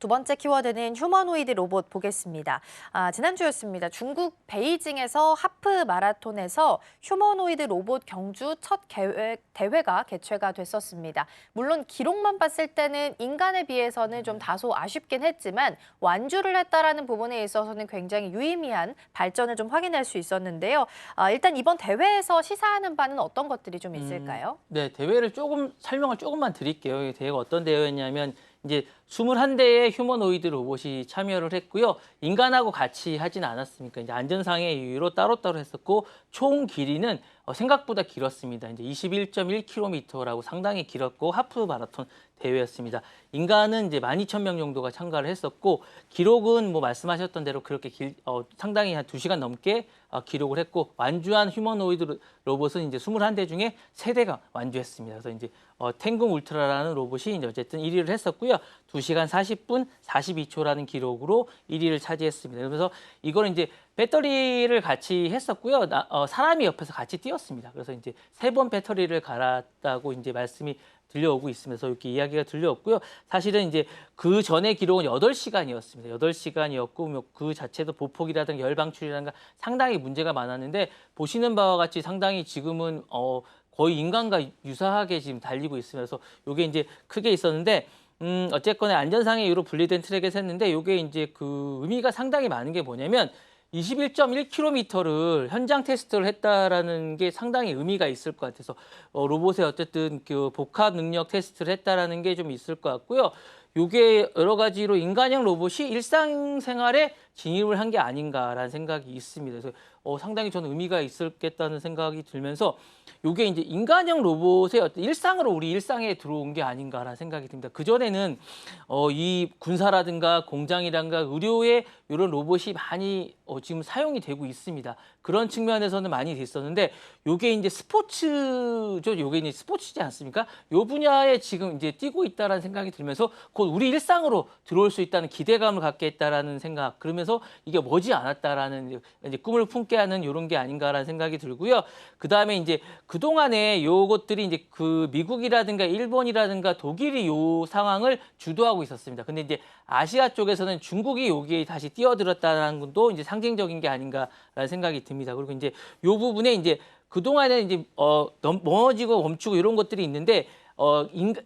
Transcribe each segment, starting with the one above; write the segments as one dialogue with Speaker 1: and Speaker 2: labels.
Speaker 1: 두 번째 키워드는 휴머노이드 로봇 보겠습니다. 지난주였습니다. 중국 베이징에서 하프 마라톤에서 휴머노이드 로봇 경주 첫 대회가 개최가 됐었습니다. 물론 기록만 봤을 때는 인간에 비해서는 좀 다소 아쉽긴 했지만 완주를 했다라는 부분에 있어서는 굉장히 유의미한 발전을 좀 확인할 수 있었는데요. 일단 이번 대회에서 시사하는 바는 어떤 것들이 좀 있을까요?
Speaker 2: 네, 대회를 설명을 조금만 드릴게요. 이 대회가 어떤 대회였냐면 이제 21대의 휴머노이드 로봇이 참여를 했고요. 인간하고 같이 하진 않았으니까 이제 안전상의 이유로 따로따로 했었고 총 길이는 생각보다 길었습니다. 이제 21.1km라고 상당히 길었고 하프 마라톤 대회였습니다. 인간은 이제 12,000명 정도가 참가를 했었고 기록은 뭐 말씀하셨던 대로 그렇게 상당히 한 2시간 넘게 기록을 했고 완주한 휴머노이드 로봇은 이제 21대 중에 3대가 완주했습니다. 그래서 이제 탱궁 울트라라는 로봇이 이제 어쨌든 1위를 했었고요. 2시간 40분 42초라는 기록으로 1위를 차지했습니다. 그래서 이거는 이제 배터리를 같이 했었고요. 사람이 옆에서 같이 뛰었습니다. 그래서 이제 3번 배터리를 갈았다고 이제 말씀이 들려오고 있으면서 이렇게 이야기가 들려왔고요. 사실은 이제 그 전에 기록은 8시간이었습니다. 8시간이었고 뭐 그 자체도 보폭이라든가 열방출이라든가 상당히 문제가 많았는데 보시는 바와 같이 상당히 지금은 거의 인간과 유사하게 지금 달리고 있으면서 이게 이제 크게 있었는데 어쨌거나 안전상의 이유로 분리된 트랙에서 했는데 이게 이제 그 의미가 상당히 많은 게 뭐냐면 21.1km를 현장 테스트를 했다라는 게 상당히 의미가 있을 것 같아서 로봇의 어쨌든 그 복합 능력 테스트를 했다라는 게 좀 있을 것 같고요. 이게 여러 가지로 인간형 로봇이 일상생활에 진입을 한 게 아닌가라는 생각이 있습니다. 그래서 상당히 저는 의미가 있었겠다는 생각이 들면서 이게 이제 인간형 로봇의 어떤 일상으로 우리 일상에 들어온 게 아닌가라는 생각이 듭니다. 그전에는 이 군사라든가 공장이라든가 의료에 이런 로봇이 많이 지금 사용이 되고 있습니다. 그런 측면에서는 많이 됐었는데 이게 이제 스포츠죠. 이게 이제 스포츠지 않습니까? 이 분야에 지금 이제 뛰고 있다라는 생각이 들면서 곧 우리 일상으로 들어올 수 있다는 기대감을 갖게 했다라는 생각. 그러면서 이게 머지 않았다라는 이제 꿈을 품게 하는 이런 게 아닌가라는 생각이 들고요. 그 다음에 이제 그동안에 요것들이 이제 그 미국이라든가 일본이라든가 독일이 요 상황을 주도하고 있었습니다. 근데 이제 아시아 쪽에서는 중국이 여기에 다시 뛰어들었다는 것도 이제 상징적인 게 아닌가라는 생각이 듭니다. 그리고 이제 요 부분에 이제 그동안에 이제 넘어지고 멈추고 이런 것들이 있는데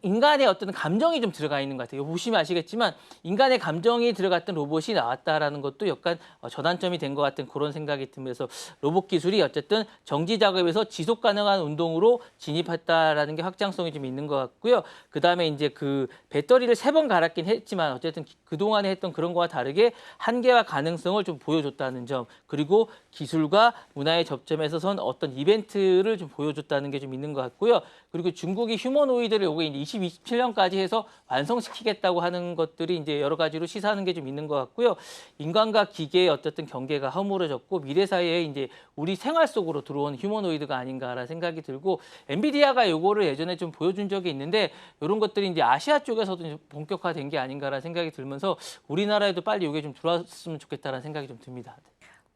Speaker 2: 인간의 어떤 감정이 좀 들어가 있는 것 같아요. 보시면 아시겠지만 인간의 감정이 들어갔던 로봇이 나왔다라는 것도 약간 전환점이 된 것 같은 그런 생각이 들면서 로봇 기술이 어쨌든 정지 작업에서 지속 가능한 운동으로 진입했다라는 게 확장성이 좀 있는 것 같고요. 그 다음에 이제 그 배터리를 3번 갈았긴 했지만 어쨌든 그동안에 했던 그런 거와 다르게 한계와 가능성을 좀 보여줬다는 점, 그리고 기술과 문화의 접점에서선 어떤 이벤트를 좀 보여줬다는 게 좀 있는 것 같고요. 그리고 중국이 휴머노이드를 요게 이제 2027년까지 해서 완성시키겠다고 하는 것들이 이제 여러 가지로 시사하는 게 좀 있는 것 같고요. 인간과 기계의 어쨌든 경계가 허물어졌고 미래 사회에 이제 우리 생활 속으로 들어온 휴머노이드가 아닌가라는 생각이 들고 엔비디아가 요거를 예전에 좀 보여준 적이 있는데 이런 것들이 이제 아시아 쪽에서도 좀 본격화된 게 아닌가라는 생각이 들면서 우리나라에도 빨리 이게 좀 들어왔으면 좋겠다라는 생각이 좀 듭니다.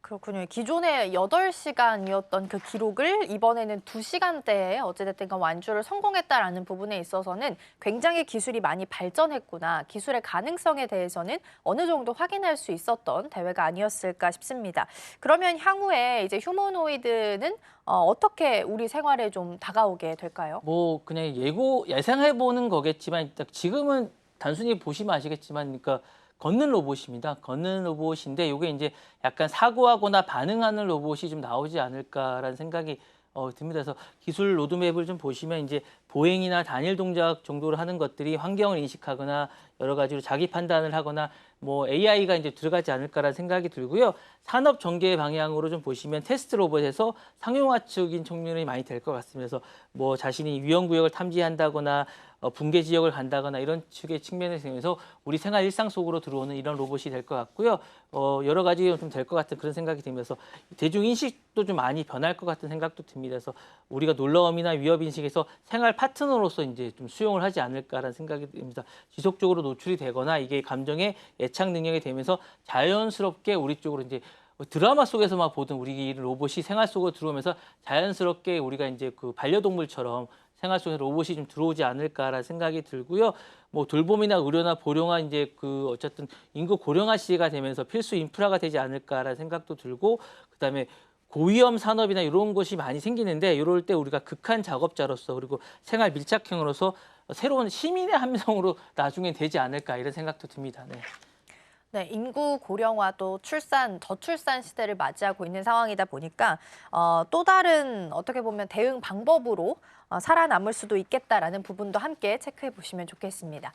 Speaker 1: 그렇군요. 기존에 8시간이었던 그 기록을 이번에는 2시간대에 어찌됐든 간 완주를 성공했다라는 부분에 있어서는 굉장히 기술이 많이 발전했구나. 기술의 가능성에 대해서는 어느 정도 확인할 수 있었던 대회가 아니었을까 싶습니다. 그러면 향후에 이제 휴머노이드는 어떻게 우리 생활에 좀 다가오게 될까요?
Speaker 2: 뭐 그냥 예상해 보는 거겠지만 지금은 단순히 보시면 아시겠지만 그러니까 걷는 로봇입니다. 걷는 로봇인데 이게 이제 약간 사고하거나 반응하는 로봇이 좀 나오지 않을까라는 생각이 듭니다. 그래서 기술 로드맵을 좀 보시면 이제 보행이나 단일 동작 정도로 하는 것들이 환경을 인식하거나 여러 가지로 자기 판단을 하거나 뭐 AI가 이제 들어가지 않을까라는 생각이 들고요. 산업 전개 방향으로 좀 보시면 테스트 로봇에서 상용화적인 측면이 많이 될 것 같습니다. 그래서 뭐 자신이 위험 구역을 탐지한다거나 붕괴 지역을 간다거나 이런 식의 측면에서 우리 생활 일상 속으로 들어오는 이런 로봇이 될 것 같고요. 여러 가지 좀 될 것 같은 그런 생각이 들면서 대중 인식도 좀 많이 변할 것 같은 생각도 듭니다. 그래서 우리가 놀라움이나 위협 인식에서 생활 파트너로서 이제 좀 수용을 하지 않을까라는 생각이 듭니다. 지속적으로 노출이 되거나 이게 감정의 애착 능력이 되면서 자연스럽게 우리 쪽으로 이제 드라마 속에서만 보던 우리 로봇이 생활 속으로 들어오면서 자연스럽게 우리가 이제 그 반려동물처럼 생활 속에 로봇이 좀 들어오지 않을까라는 생각이 들고요. 뭐 돌봄이나 의료나 보령화 이제 어쨌든 인구 고령화 시대가 되면서 필수 인프라가 되지 않을까라는 생각도 들고, 그다음에 고위험 산업이나 이런 것이 많이 생기는데 이럴 때 우리가 극한 작업자로서 그리고 생활 밀착형으로서 새로운 시민의 함성으로 나중에 되지 않을까 이런 생각도 듭니다. 네.
Speaker 1: 네, 인구 고령화 또 저출산 시대를 맞이하고 있는 상황이다 보니까 또 다른 어떻게 보면 대응 방법으로 살아남을 수도 있겠다라는 부분도 함께 체크해 보시면 좋겠습니다.